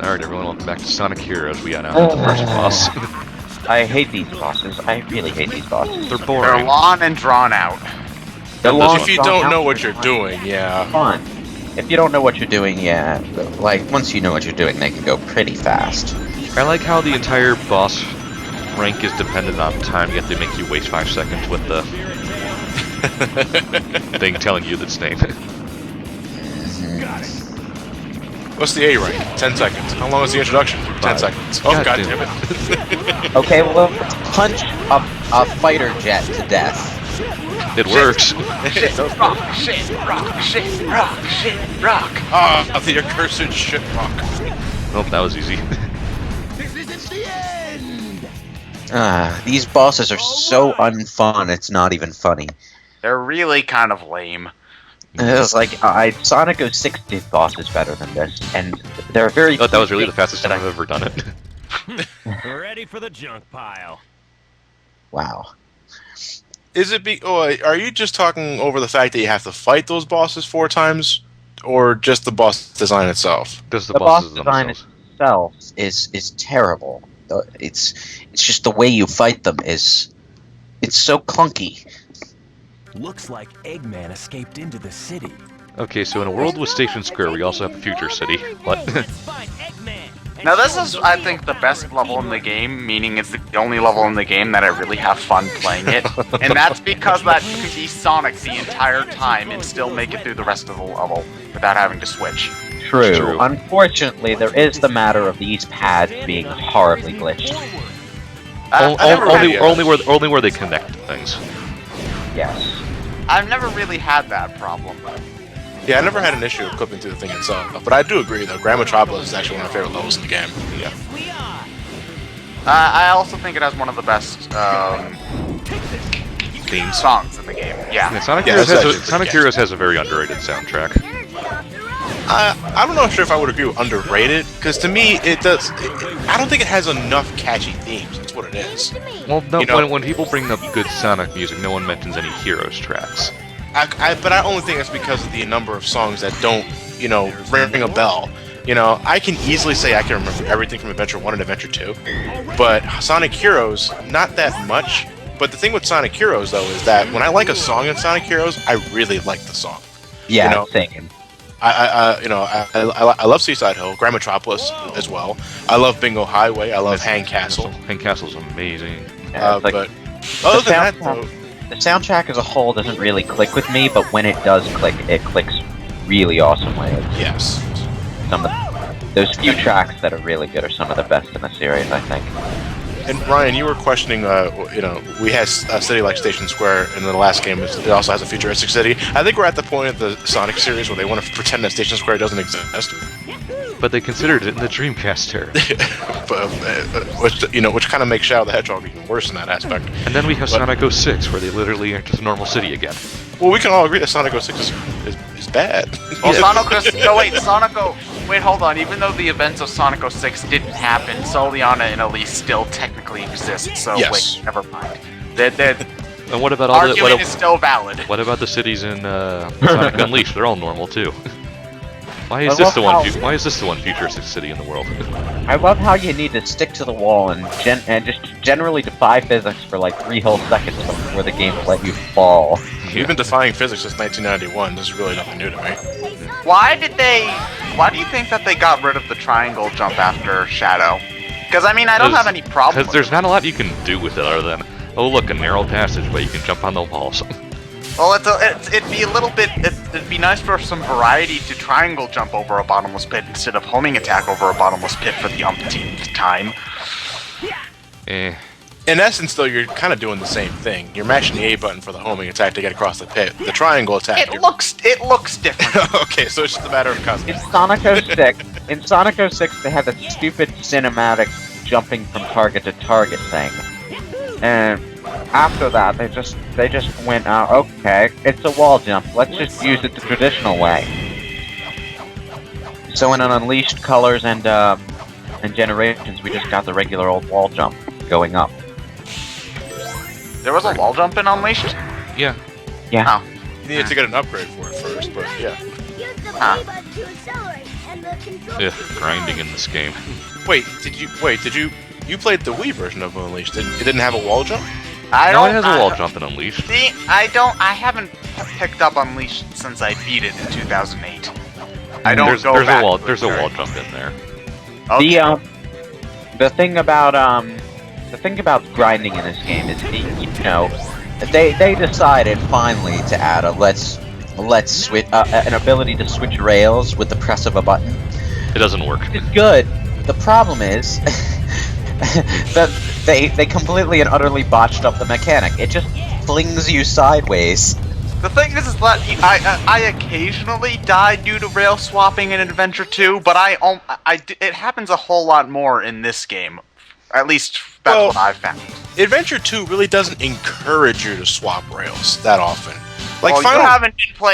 Alright everyone, welcome back to Sonic Heroes. We got now the first boss. I hate these bosses. I really hate these bosses. They're They're boring. long and drawn out. They're long, If you drawn don't out, know what they're you're doing, yeah. fun. If you don't know what you're doing, yeah, like, once you know what you're doing, they can go pretty fast. I like how the entire boss rank is dependent on time, yet they make you waste 5 seconds with the thing telling you its name. What's the A rank? 10 seconds. How long is the introduction? 10 seconds. Oh, god damn it. Okay, well, let's punch a fighter jet to death. It works. Shit, rock, shit, rock, shit, rock, shit, rock. Ah, the accursed shit rock. Oh, that was easy. These bosses are so unfun, it's not even funny. They're really kind of lame. It's like, Sonic 06 did bosses better than this, and they're very... Oh, that was really the fastest time I've ever done it. Ready for the junk pile. Wow. Is it are you just talking over the fact that you have to fight those bosses 4 times? Or just the boss design itself? Just the The boss bosses design themselves. itself is terrible. It's just the way you fight them it's so clunky. Looks like Eggman escaped into the city. Okay, so in a world with Station Square, we also have a future city. What? Now this is, I think, the best level in the game, meaning it's the only level in the game that I really have fun playing it. And that's because that you can be Sonic the entire time and still make it through the rest of the level without having to switch. True. Unfortunately, there is the matter of these pads being horribly glitched. Only where they connect things. Yes. I've never really had that problem. Yeah, I never had an issue with clipping through the thing itself. But I do agree, though. Grand Metropolis is actually one of my favorite levels in the game. Yeah. I also think it has one of the best theme songs in the game. Yeah. Sonic Yeah, Heroes, that's actually Sonic pretty Heroes has a very underrated soundtrack. I'm not sure if I would agree with underrated, because to me, it does... I don't think it has enough catchy themes. That's what it is. Well, no, You know- when people bring up good Sonic music, no one mentions any Heroes tracks. But I only think that's because of the number of songs that don't, ring a bell. I can easily say I can remember everything from Adventure 1 and Adventure 2, but Sonic Heroes, not that much. But the thing with Sonic Heroes, though, is that when I like a song in Sonic Heroes, I really like the song. Yeah, same. I love Seaside Hill, Grand Metropolis as well. I love Bingo Highway. I love Hang Castle. Hang Castle's amazing. Yeah, it's like, But other than that, though, the soundtrack as a whole doesn't really click with me, but when it does click, it clicks really awesomely. yes. Some of those few tracks that are really good are some of the best in the series, I think. And Ryan, you were questioning, we had a city like Station Square in the last game. It also has a futuristic city. I think we're at the point of the Sonic series where they want to pretend that Station Square doesn't exist. But they considered it in the Dreamcast era. Which kind of makes Shadow the Hedgehog even worse in that aspect. And then we have Sonic 06, where they literally enter the normal city again. Well, we can all agree that Sonic 06 is bad. Well, wait, hold on. Even though the events of Sonic 06 didn't happen, Soliana and Elise still technically exist, so Yes. wait, never mind. And what about all the Argument is still valid. what about the cities in Sonic Unleashed? They're all normal too. Why is I this love the how- Why is this the one futuristic city in the world? I love how you need to stick to the wall and just generally defy physics for like 3 whole seconds before the game let you fall. We've been defying physics since 1991. This is really nothing new to me. Why do you think that they got rid of the triangle jump after Shadow? Because, I mean, I don't have any problem Because with there's it. not a lot you can do with it other than, oh look, a narrow passage, but you can jump on the walls. Well, it'd be a little bit... It'd be nice for some variety to triangle jump over a bottomless pit instead of homing attack over a bottomless pit for the umpteenth time. Eh. In essence, though, you're kind of doing the same thing. You're mashing the A button for the homing attack to get across the pit. The triangle attack. It looks different. Okay, so it's just a matter of cosmetic. In Sonic 06, they had that stupid cinematic jumping from target to target thing. And after that, they just went, okay, it's a wall jump. Let's just use it the traditional way. So in an Unleashed Colors and Generations, we just got the regular old wall jump going up. There was a wall jump in Unleashed? Yeah. Yeah. Oh. You needed to get an upgrade for it first, but yeah. Ugh, grinding in this game. You played the Wii version of Unleashed? It didn't have a wall jump? No, it has a wall jump in Unleashed. See, I haven't picked up Unleashed since I beat it in 2008. I don't There's go a back wall. to it There's a very wall much. jump in there. Okay. The thing about grinding in this game is, you know, they decided finally to add a let's switch an ability to switch rails with the press of a button. It doesn't work. It's good. The problem is that they completely and utterly botched up the mechanic. It just flings you sideways. The thing is that I occasionally die due to rail swapping in Adventure 2, but it happens a whole lot more in this game. At least that's what I've found. Adventure 2 really doesn't encourage you to swap rails that often. Like Well, Final...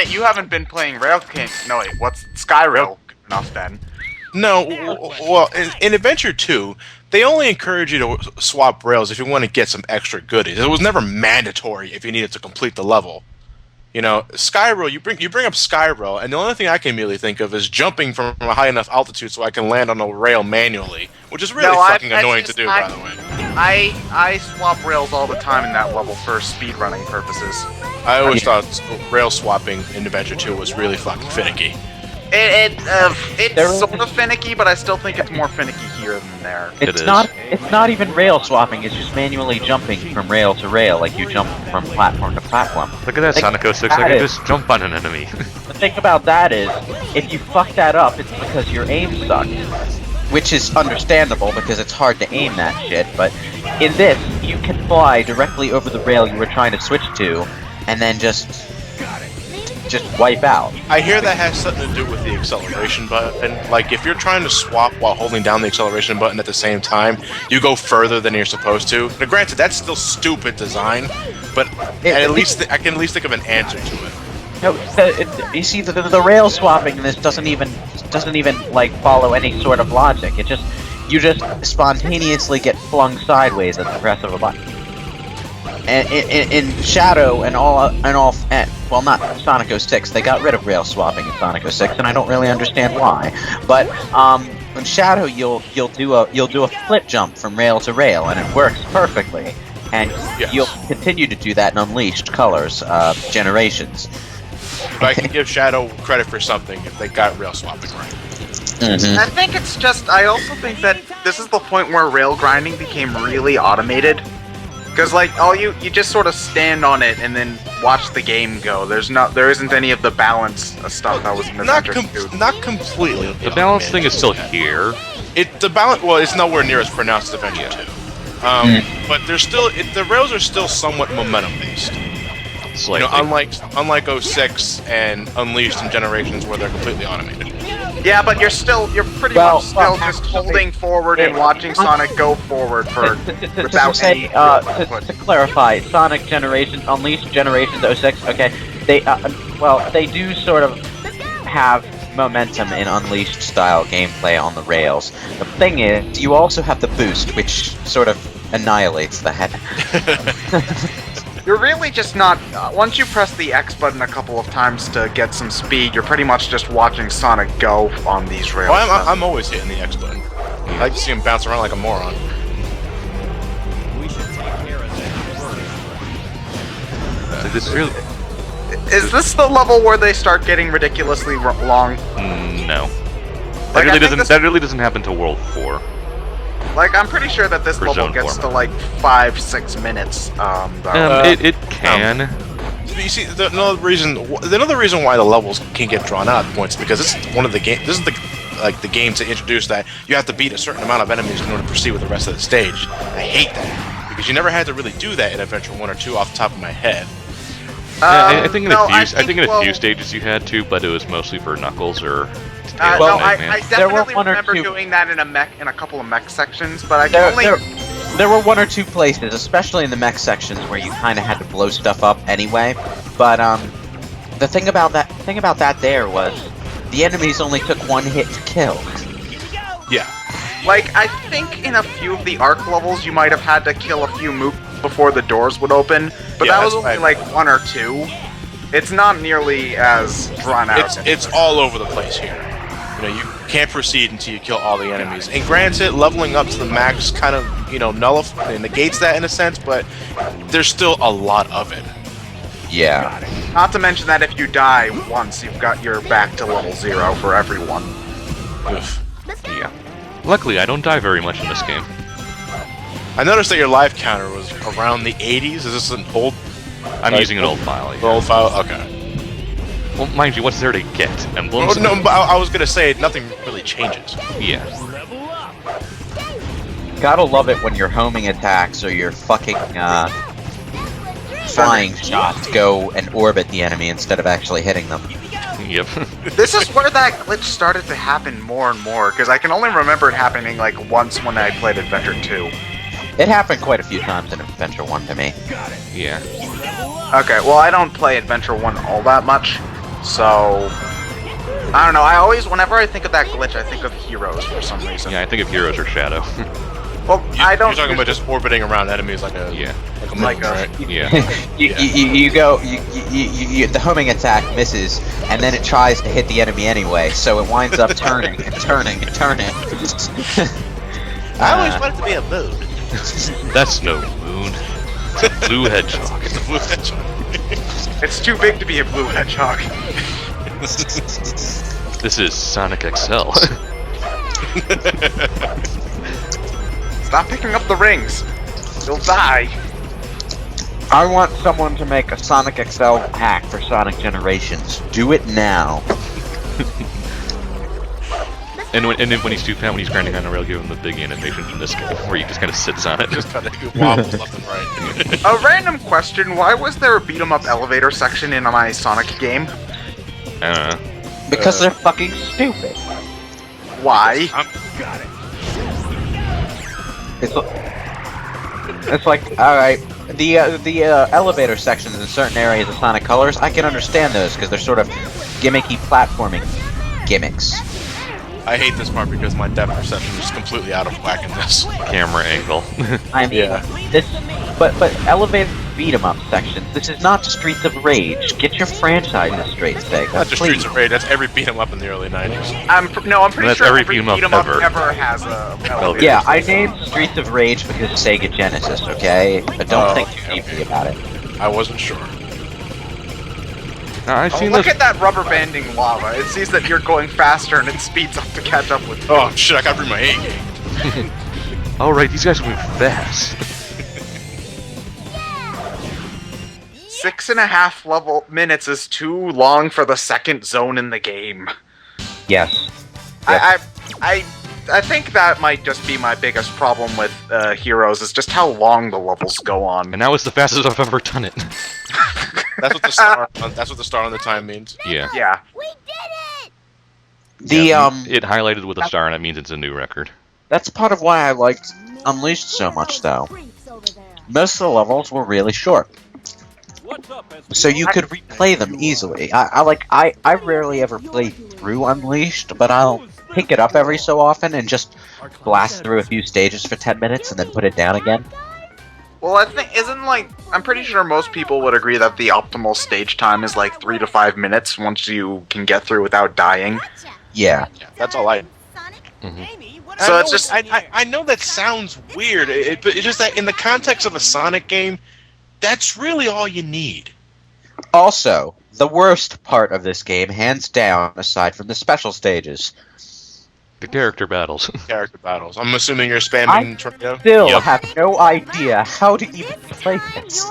you haven't been playing Rail King. No wait, what's Skyrail? Enough then. No, well, in Adventure 2, they only encourage you to swap rails if you want to get some extra goodies. It was never mandatory if you needed to complete the level. You know, Skyrail, you bring up Skyrail, and the only thing I can immediately think of is jumping from a high enough altitude so I can land on a rail manually, which is really fucking annoying to do, by the way. I swap rails all the time in that level for speedrunning purposes. I always thought rail swapping in Adventure 2 was really fucking finicky. It's sort of finicky, but I still think it's more finicky here than there. It's not even rail swapping. It's just manually jumping from rail to rail, like you jump from platform to platform. Look at that, Sonic 06. I can just jump on an enemy. The thing about that is, if you fuck that up, it's because your aim sucks. Which is understandable, because it's hard to aim that shit, but in this, you can fly directly over the rail you were trying to switch to, and then just wipe out. I hear that has something to do with the acceleration button. Like, if you're trying to swap while holding down the acceleration button at the same time, you go further than you're supposed to. Now, granted, that's still stupid design, but at least I can at least think of an answer to it. No, you see, the rail swapping in this doesn't even like follow any sort of logic. You just spontaneously get flung sideways at the press of a button. And in Shadow and well, not Sonic 06, they got rid of rail swapping in Sonic 06, and I don't really understand why. But in Shadow, you'll do a flip jump from rail to rail, and it works perfectly. And you'll continue to do that in Unleashed Colors Generations. But I can give Shadow credit for something if they got rail swapping right. Mm-hmm. I think it's just, I also think that this is the point where rail grinding became really automated. Because, like, you just sort of stand on it and then watch the game go. There isn't any of the balance stuff that was in Adventure 2. Not completely. The balance thing is still here. It's nowhere near as pronounced as Adventure 2. But there's still, the rails are still somewhat momentum based. Slightly. You know, unlike 06 and Unleashed and Generations where they're completely automated. Yeah, but you're pretty much still just holding forward and watching Sonic go forward without any to clarify, Sonic Generations, Unleashed Generations 06, okay, they do sort of have momentum in Unleashed style gameplay on the rails. The thing is, you also have the boost, which sort of annihilates that. You're really just not... once you press the X button a couple of times to get some speed, you're pretty much just watching Sonic go on these rails. Well, I'm always hitting the X button. I like to see him bounce around like a moron. We should take care of that This really... Is this the level where they start getting ridiculously long? No. Like, That really doesn't happen till World 4. Like, I'm pretty sure that this For level Zone gets 4. to, like, 5-6 minutes, though. It can. You see, another reason why the levels can get drawn out at points is because this is one of the game. This is the game to introduce that you have to beat a certain amount of enemies in order to proceed with the rest of the stage. I hate that because you never had to really do that in Adventure 1 or 2 off the top of my head. I think in a few stages you had to, but it was mostly for Knuckles or. I definitely one or remember two- doing that in a couple of mech sections, but I There, can only. there were one or two places, especially in the mech sections, where you kind of had to blow stuff up anyway. But the thing about that there was the enemies only took one hit to kill. Yeah. Like, I think in a few of the Arc levels, you might have had to kill a few mooks before the doors would open, but Yeah, that was that's only right. like one or two. It's not nearly as drawn out. It's all over the place here. You know, can't proceed until you kill all the enemies. And granted, leveling up to the max kind of, negates that in a sense, but there's still a lot of it. Yeah. Not to mention that if you die once, you're back to level 0 for everyone. Oof. Yeah. Luckily, I don't die very much in this game. I noticed that your life counter was around the 80s. Is this an old? I'm using an old file. Yeah. Old file. Okay. Well, mind you, what's there to get? Emblems? Oh, no, but I was gonna say nothing really changes. Yeah. Gotta love it when your homing attacks or your fucking flying shots go and orbit the enemy instead of actually hitting them. Yep. This is where that glitch started to happen more and more, because I can only remember it happening like once when I played Adventure 2. It happened quite a few times in Adventure 1 to me. Yeah. Okay, well I don't play Adventure 1 all that much, so... I don't know, whenever I think of that glitch, I think of Heroes for some reason. Yeah, I think of Heroes or Shadow. Well, I don't... You're talking about just orbiting around enemies like a... Yeah. Like a... Right? Yeah. The homing attack misses, and then it tries to hit the enemy anyway, so it winds up turning and turning and turning. I always wanted to be a moon. That's no moon. It's a blue hedgehog. It's a blue hedgehog. It's too big to be a blue hedgehog. This is Sonic XL. Stop picking up the rings. You'll die. I want someone to make a Sonic XL hack for Sonic Generations. Do it now. And when he's too fat, when he's grinding on a rail, give him the big animation from this game, where he just kind of sits on it. Just kind of wobbles left and right. A random question, why was there a beat-em-up elevator section in my Sonic game? I don't know. Because they're fucking stupid. Why? It's like, alright, the elevator sections in certain areas of Sonic Colors, I can understand those, because they're sort of gimmicky platforming gimmicks. I hate this part because my depth perception is completely out of whack in this. Camera angle. I mean, but elevator beat-em-up sections, this is not Streets of Rage. Get your franchises straight, Sega. Not just please. Streets of Rage, that's every beat 'em up in the early 90s. I'm pretty That's sure every every beat 'em up beat-em-up ever. ever has a elevator. Yeah, I named Streets of Rage because Sega Genesis, okay? But don't think too deeply about it. I wasn't sure. I've Oh, seen look those. at that rubber banding lava. It sees that you're going faster and it speeds up to catch up with you. Oh shit, I gotta bring my A game. Oh right, these guys move fast. 6.5 minutes is too long for the second zone in the game. Yes. I think that might just be my biggest problem with Heroes, is just how long the levels go on. And now it's the fastest I've ever done it. That's what the star. That's what the star on the time means. Yeah. Yeah. It highlighted with a star, and that means it's a new record. That's part of why I liked Unleashed so much, though. Most of the levels were really short, so you could replay them easily. I rarely ever play through Unleashed, but I'll pick it up every so often and just blast through a few stages for 10 minutes and then put it down again. Well, I'm pretty sure most people would agree that the optimal stage time is like 3 to 5 minutes once you can get through without dying. Yeah. That's all I. So it's just... I know that sounds weird, but it's just that in the context of a Sonic game, that's really all you need. Also, the worst part of this game, hands down, aside from the special stages, The character battles. Character battles. I'm assuming you're spamming Tornado? still Yep. have no idea how to even play this.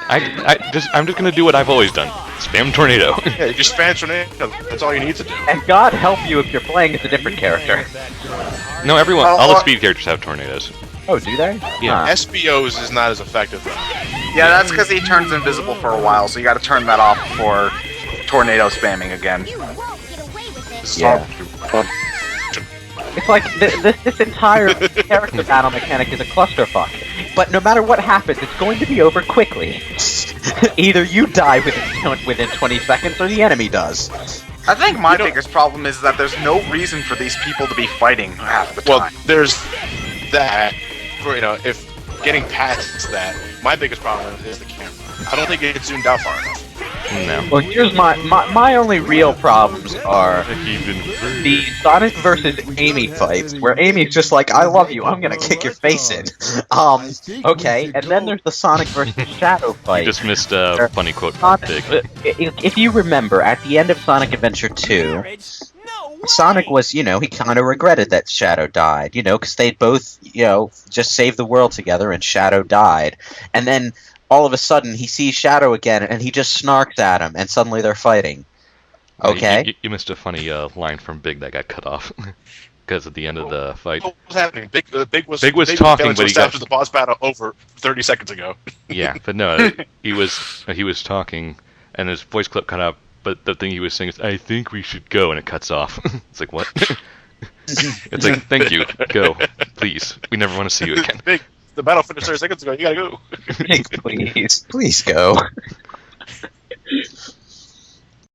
I'm just gonna do what I've always done. Spam tornado. Yeah, you just spam Tornado. That's all you need to do. And God help you if you're playing as a different character. No, everyone. All the speed characters have tornadoes. Oh, do they? Yeah. Huh. SBOs is not as effective though. Yeah, that's because he turns invisible for a while, so you gotta turn that off for tornado spamming again. Yeah. It's like this entire character battle mechanic is a clusterfuck. But no matter what happens, it's going to be over quickly. Either you die within 20 seconds, or the enemy does. I think my biggest problem is that there's no reason for these people to be fighting half the Well, time. there's that. For, if getting past that, my biggest problem is the camera. I don't think it's zoomed out far enough. No. Well, here's my only real problems are the Sonic versus Amy fights, where Amy's just like, I love you, I'm gonna kick your face in. Okay, and then there's the Sonic versus Shadow You fight. just missed a funny quote from Big. If you remember, at the end of Sonic Adventure 2, Sonic was, he kind of regretted that Shadow died, because they'd both, just saved the world together and Shadow died. And then, all of a sudden, he sees Shadow again and he just snarks at him and suddenly they're fighting. Okay? You missed a funny line from Big that got cut off. Because at the end of the fight... What was happening? Big was talking, but he got... the boss battle over 30 seconds ago. Yeah, but no, he was talking, and his voice clip cut out, but the thing he was saying is, I think we should go, and it cuts off. It's like, what? It's like, thank you, go, please. We never want to see you again. Big, the battle finished 30 seconds ago, you gotta go. Please go.